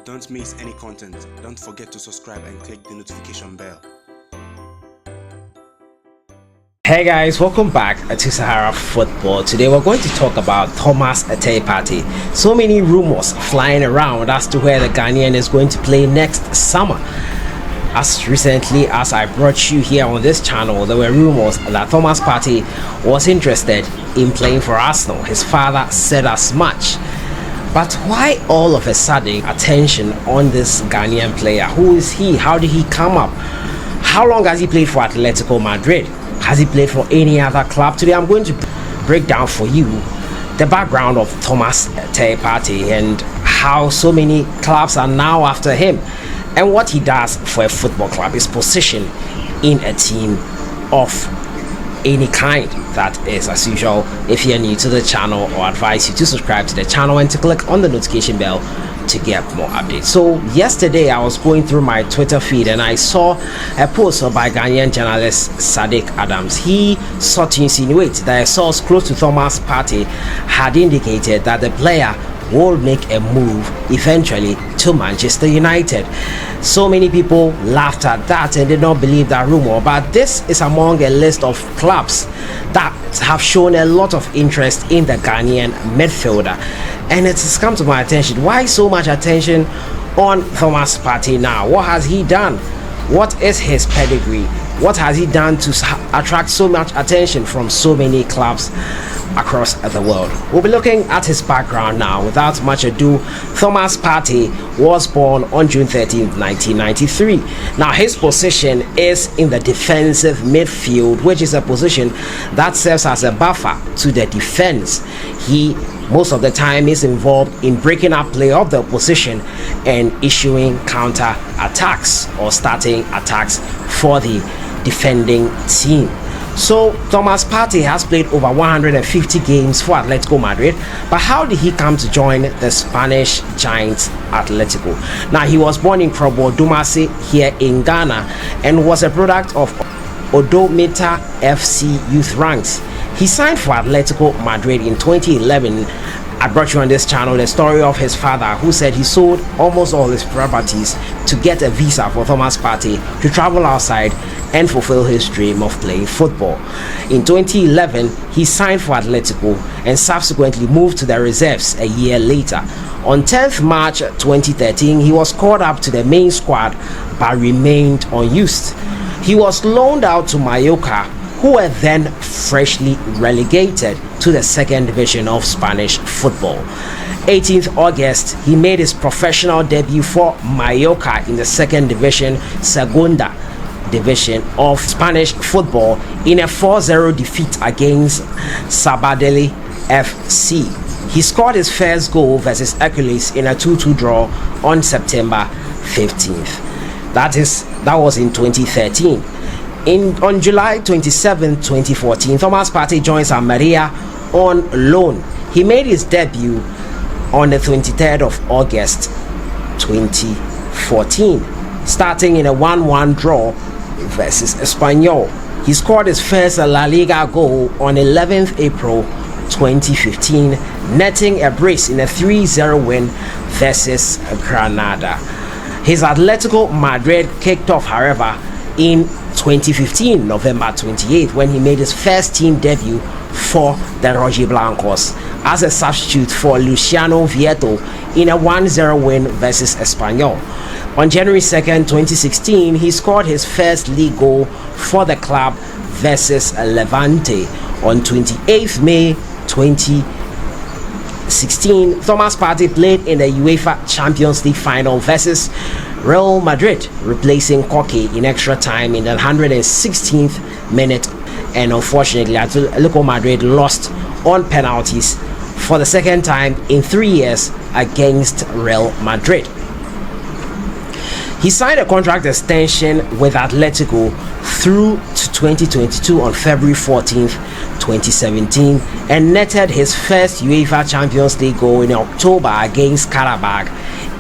Don't miss any content. Don't forget to subscribe and click the notification bell. Hey guys, welcome back to Sahara Football. Today we're going to talk about Thomas Partey. So many rumors flying around as to where the Ghanaian is going to play next summer. As recently as I brought you here on this channel, there were rumors that Thomas Partey was interested in playing for Arsenal. His father said as much. But why all of a sudden attention on this Ghanaian player? Who is he? How did he come up? How long has he played for Atletico Madrid? Has he played for any other club? Today I'm going to break down for you the background of Thomas Partey and how so many clubs are now after him and what he does for a football club, his position in a team of any kind. That is, as usual, if you're new to the channel, I advise you to subscribe to the channel and to click on the notification bell to get more updates. So yesterday I was going through my Twitter feed and I saw a post by Ghanaian journalist Sadiq Adams. He sought to insinuate that a source close to Thomas Partey had indicated that the player will make a move eventually to Manchester United. So many people laughed at that and did not believe that rumor, but this is among a list of clubs that have shown a lot of interest in the Ghanaian midfielder, and it has come to my attention. Why so much attention on Thomas Partey now? What has he done? What is his pedigree? What has he done to attract so much attention from so many clubs across the world? We'll be looking at his background now. Without much ado, Thomas Partey was born on June 13, 1993. Now, his position is in the defensive midfield, which is a position that serves as a buffer to the defense. He most of the time is involved in breaking up play of the opposition and issuing counter attacks or starting attacks for the defending team. So Thomas Partey has played over 150 games for Atletico Madrid, but how did he come to join the Spanish giants Atletico? Now, he was born in KUMASI here in Ghana and was a product of Odometa FC youth ranks. He signed for Atletico Madrid in 2011. I brought you on this channel the story of his father, who said he sold almost all his properties to get a visa for Thomas Partey to travel outside and fulfill his dream of playing football. In 2011, he signed for Atletico and subsequently moved to the reserves a year later. On 10th March 2013, he was called up to the main squad but remained unused. He was loaned out to Mallorca, who were then freshly relegated to the second division of Spanish football. 18th August, he made his professional debut for Mallorca in the second division, Segunda division of Spanish football, in a 4-0 defeat against Sabadell FC. He scored his first goal versus Hercules in a 2-2 draw on September 15th. That was in 2013. On July 27, 2014, Thomas Partey joins Almeria on loan. He made his debut on the 23rd of August 2014, starting in a 1-1 draw versus Espanyol. He scored his first La Liga goal on 11th April 2015, netting a brace in a 3-0 win versus Granada. His Atletico Madrid kicked off, however, in 2015, November 28th, when he made his first team debut for the Rojiblancos as a substitute for Luciano Vieto in a 1-0 win versus Espanyol. On January 2nd, 2016, he scored his first league goal for the club versus Levante. On 28th May 2016, Thomas Partey played in the UEFA Champions League final versus Real Madrid, replacing Koke in extra time in the 116th minute, and unfortunately Atletico Madrid lost on penalties for the second time in 3 years against Real Madrid. He signed a contract extension with Atletico through to 2022 on February 14th, 2017, and netted his first UEFA Champions League goal in October against Karabakh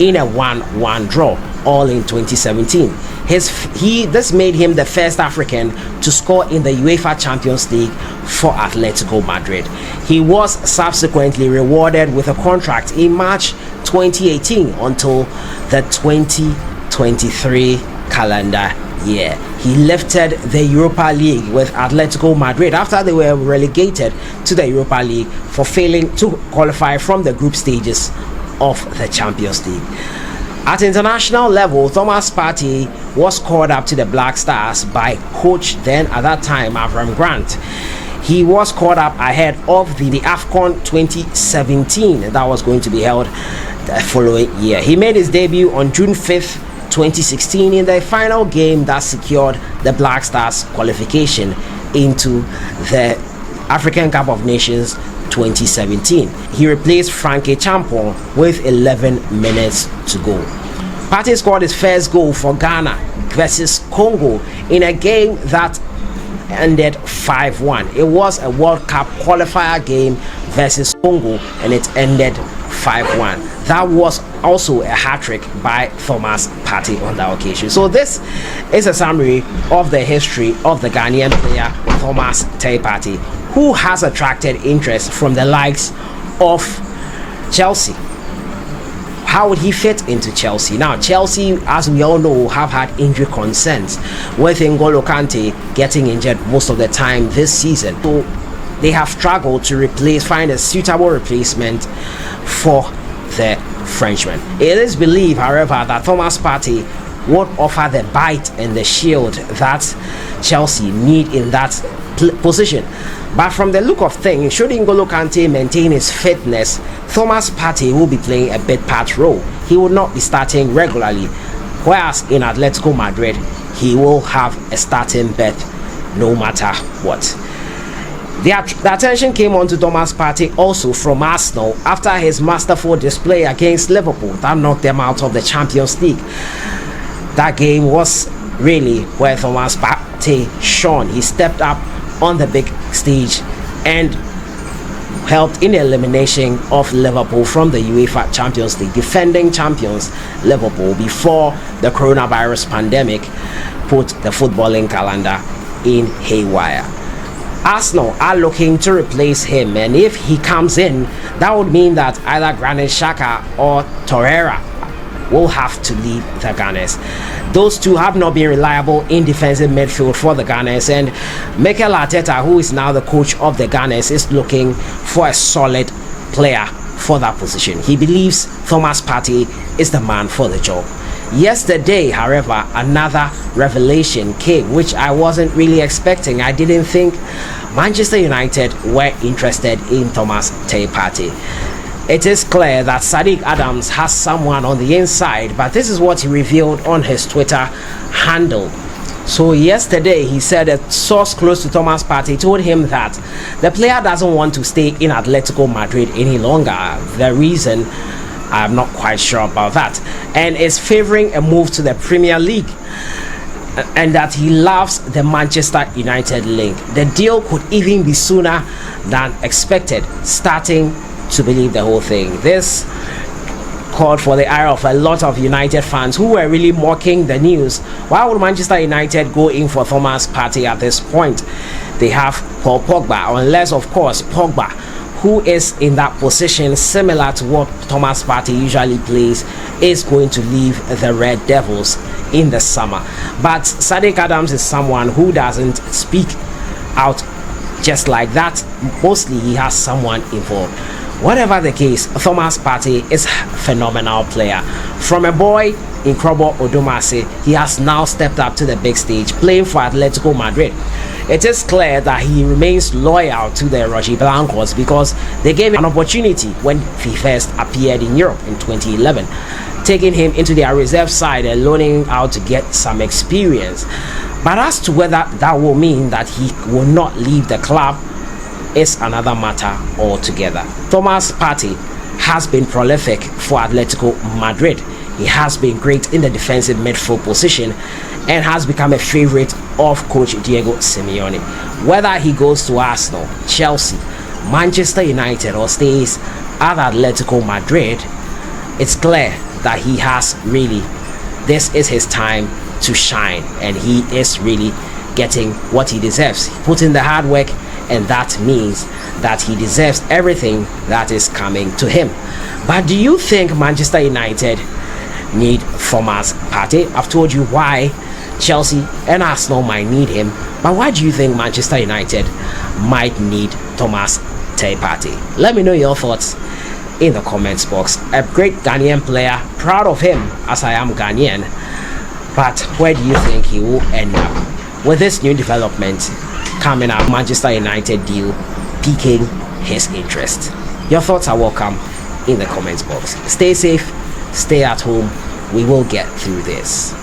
in a 1-1 draw, all in 2017. This made him the first African to score in the UEFA Champions League for Atletico Madrid. He was subsequently rewarded with a contract in March 2018 until the 2023 calendar year. He lifted the Europa League with Atletico Madrid after they were relegated to the Europa League for failing to qualify from the group stages of the Champions League. At international level, Thomas Partey was called up to the Black Stars by coach then at that time Avram Grant. He was called up ahead of the AFCON 2017 that was going to be held the following year. He made his debut on June 5th, 2016 in the final game that secured the Black Stars qualification into the African Cup of Nations 2017. He replaced Frankie Champon with 11 minutes to go. Partey scored his first goal for Ghana versus Congo in a game that ended 5-1. It was a World Cup qualifier game versus Congo and it ended 5-1. That was also a hat-trick by Thomas Partey on that occasion. So this is a summary of the history of the Ghanaian player Thomas Partey, who has attracted interest from the likes of Chelsea. How would he fit into Chelsea? Now, Chelsea, as we all know, have had injury concerns, with N'Golo Kante getting injured most of the time this season. So they have struggled to find a suitable replacement for the Frenchman. It is believed, however, that Thomas Partey would offer the bite and the shield that Chelsea need in that position. But from the look of things, should N'Golo Kante maintain his fitness, Thomas Partey will be playing a bit part role. He will not be starting regularly, whereas in Atletico Madrid, he will have a starting berth no matter what. The attention came on to Thomas Partey also from Arsenal after his masterful display against Liverpool that knocked them out of the Champions League. That game was really where Thomas Partey shone. He stepped up on the big stage and helped in the elimination of Liverpool from the UEFA Champions League, defending champions Liverpool before the coronavirus pandemic put the footballing calendar in haywire. Arsenal are looking to replace him, and if he comes in, that would mean that either Granit Xhaka or Torreira will have to leave the Gunners. Those two have not been reliable in defensive midfield for the Gunners, and Mikel Arteta, who is now the coach of the Gunners, is looking for a solid player for that position. He believes Thomas Partey is the man for the job. Yesterday, however, another revelation came, which I wasn't really expecting. I didn't think Manchester United were interested in Thomas Partey. It is clear that Sadiq Adams has someone on the inside, but this is what he revealed on his Twitter handle. So yesterday he said a source close to Thomas Partey told him that the player doesn't want to stay in Atletico Madrid any longer. The reason, I'm not quite sure about that, and is favoring a move to the Premier League, and that he loves the Manchester United link. The deal could even be sooner than expected, starting to believe the whole thing. This called for the ire of a lot of United fans who were really mocking the news. Why would Manchester United go in for Thomas Partey at this point? They have Paul Pogba, unless of course Pogba, who is in that position similar to what Thomas Partey usually plays, is going to leave the Red Devils in the summer. But Sadiq Adams is someone who doesn't speak out just like that. Mostly he has someone involved. Whatever the case, Thomas Partey is a phenomenal player. From a boy in Krobo Odomase, he has now stepped up to the big stage, playing for Atletico Madrid. It is clear that he remains loyal to the Rojiblancos because they gave him an opportunity when he first appeared in Europe in 2011, taking him into their reserve side and loaning out to get some experience. But as to whether that will mean that he will not leave the club is another matter altogether. Thomas Partey has been prolific for Atletico Madrid. He has been great in the defensive midfield position and has become a favorite of coach Diego Simeone. Whether he goes to Arsenal, Chelsea, Manchester United or stays at Atletico Madrid, it's clear that he has really, this is his time to shine, and he is really getting what he deserves. He put in the hard work and that means that he deserves everything that is coming to him. But do you think Manchester United need Thomas Partey? I've told you why Chelsea and Arsenal might need him, but why do you think Manchester United might need Thomas Partey? Let me know your thoughts in the comments box. A great Ghanaian player, proud of him as I am Ghanaian, but where do you think he will end up with this new development coming up, Manchester United deal piquing his interest? Your thoughts are welcome in the comments box. Stay safe, stay at home. We will get through this.